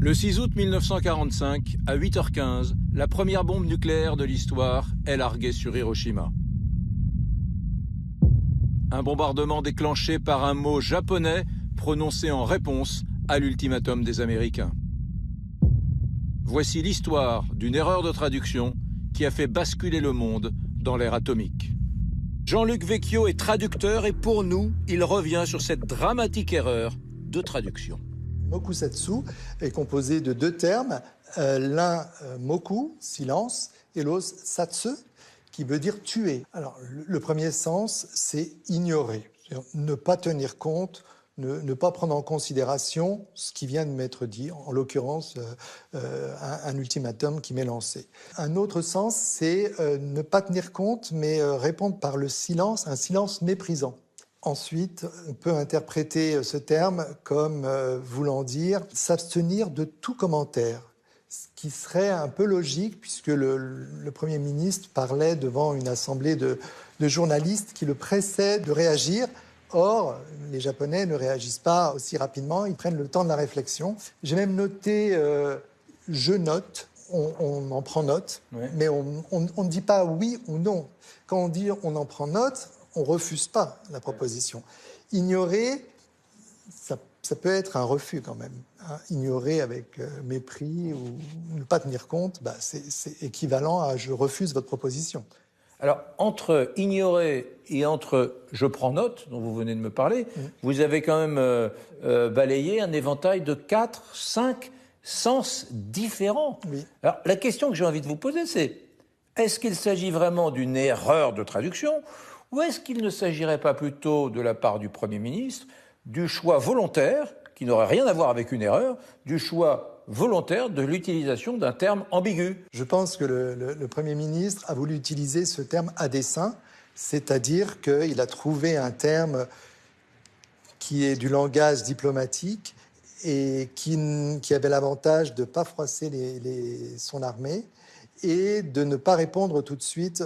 Le 6 août 1945, à 8h15, la première bombe nucléaire de l'histoire est larguée sur Hiroshima. Un bombardement déclenché par un mot japonais prononcé en réponse à l'ultimatum des Américains. Voici l'histoire d'une erreur de traduction qui a fait basculer le monde dans l'ère atomique. Jean-Luc Vecchio est traducteur et pour nous, il revient sur cette dramatique erreur de traduction. Mokusatsu est composé de deux termes, l'un moku, silence, et l'autre satsu, qui veut dire tuer. Alors, le premier sens, c'est ignorer, ne pas tenir compte, ne pas prendre en considération ce qui vient de m'être dit, en l'occurrence un ultimatum qui m'est lancé. Un autre sens, c'est ne pas tenir compte, mais répondre par le silence, un silence méprisant. Ensuite, on peut interpréter ce terme comme voulant dire s'abstenir de tout commentaire, ce qui serait un peu logique puisque le Premier ministre parlait devant une assemblée de journalistes qui le pressaient de réagir. Or, les Japonais ne réagissent pas aussi rapidement, ils prennent le temps de la réflexion. J'ai même noté « je note ». On en prend note, ouais. Mais on ne dit pas oui ou non. Quand on dit on en prend note, on ne refuse pas la proposition. Ignorer, ça peut être un refus quand même. Hein. Ignorer avec mépris ou ne pas tenir compte, c'est équivalent à « je refuse votre proposition ». Alors, entre ignorer et entre « je prends note », dont vous venez de me parler, vous avez quand même balayé un éventail de 4, 5 sens différents. Oui. Alors, la question que j'ai envie de vous poser, c'est est-ce qu'il s'agit vraiment d'une erreur de traduction ou est-ce qu'il ne s'agirait pas plutôt, de la part du Premier ministre, du choix volontaire, qui n'aurait rien à voir avec une erreur, du choix volontaire de l'utilisation d'un terme ambigu? Je pense que le Premier ministre a voulu utiliser ce terme à dessein, c'est-à-dire qu'il a trouvé un terme qui est du langage diplomatique et qui avait l'avantage de ne pas froisser son armée et de ne pas répondre tout de suite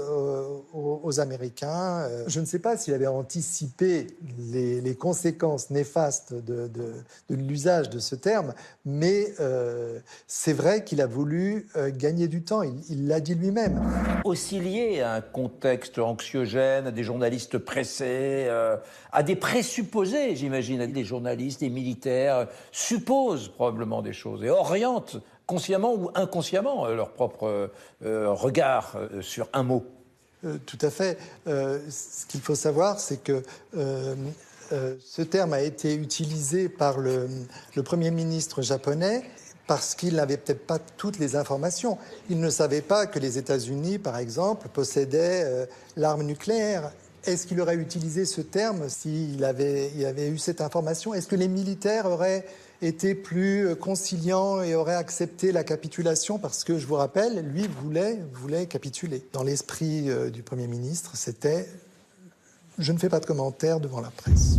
aux Américains. Je ne sais pas s'il avait anticipé les conséquences néfastes de l'usage de ce terme, mais c'est vrai qu'il a voulu gagner du temps, il l'a dit lui-même. Aussi lié à un contexte anxiogène, à des journalistes pressés, à des présupposés, j'imagine, des journalistes, des militaires supposent probablement des choses et orientent consciemment ou inconsciemment leur propre regard sur un mot. Tout à fait. Ce qu'il faut savoir, c'est que ce terme a été utilisé par le Premier ministre japonais parce qu'il n'avait peut-être pas toutes les informations. Il ne savait pas que les États-Unis, par exemple, possédaient l'arme nucléaire. Est-ce qu'il aurait utilisé ce terme s'il avait eu cette information? Est-ce que les militaires auraient été plus conciliants et auraient accepté la capitulation? Parce que, je vous rappelle, lui voulait capituler. Dans l'esprit du Premier ministre, c'était « je ne fais pas de commentaires devant la presse ».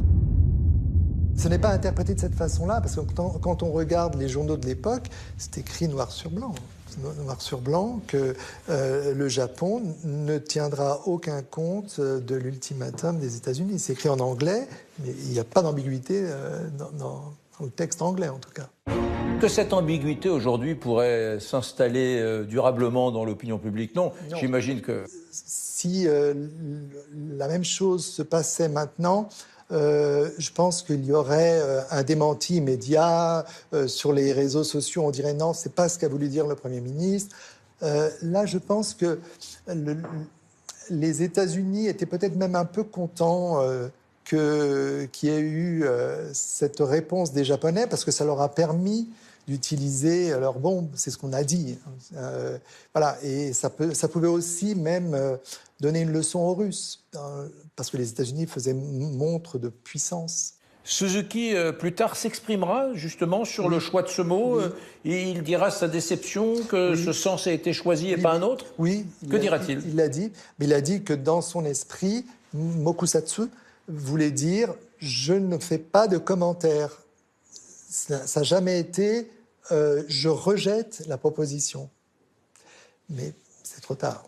Ce n'est pas interprété de cette façon-là, parce que quand on regarde les journaux de l'époque, c'est écrit noir sur blanc, que le Japon ne tiendra aucun compte de l'ultimatum des États-Unis. C'est écrit en anglais, mais il n'y a pas d'ambiguïté dans le texte anglais, en tout cas. Que cette ambiguïté, aujourd'hui, pourrait s'installer durablement dans l'opinion publique? Non. J'imagine que... Si la même chose se passait maintenant, je pense qu'il y aurait un démenti immédiat sur les réseaux sociaux. On dirait non, c'est pas ce qu'a voulu dire le Premier ministre. Là, je pense que les États-Unis étaient peut-être même un peu contents qu'il y ait eu cette réponse des Japonais, parce que ça leur a permis d'utiliser leur bombe, c'est ce qu'on a dit. Voilà, et ça pouvait aussi même donner une leçon aux Russes, parce que les États-Unis faisaient montre de puissance. Suzuki, plus tard, s'exprimera justement sur le choix de ce mot. Et il dira sa déception que ce sens a été choisi et pas un autre. Oui. Que dira-t-il? Il l'a dit, mais il a dit que dans son esprit, Mokusatsu voulait dire « je ne fais pas de commentaires ». Ça n'a jamais été « je rejette la proposition ». Mais c'est trop tard.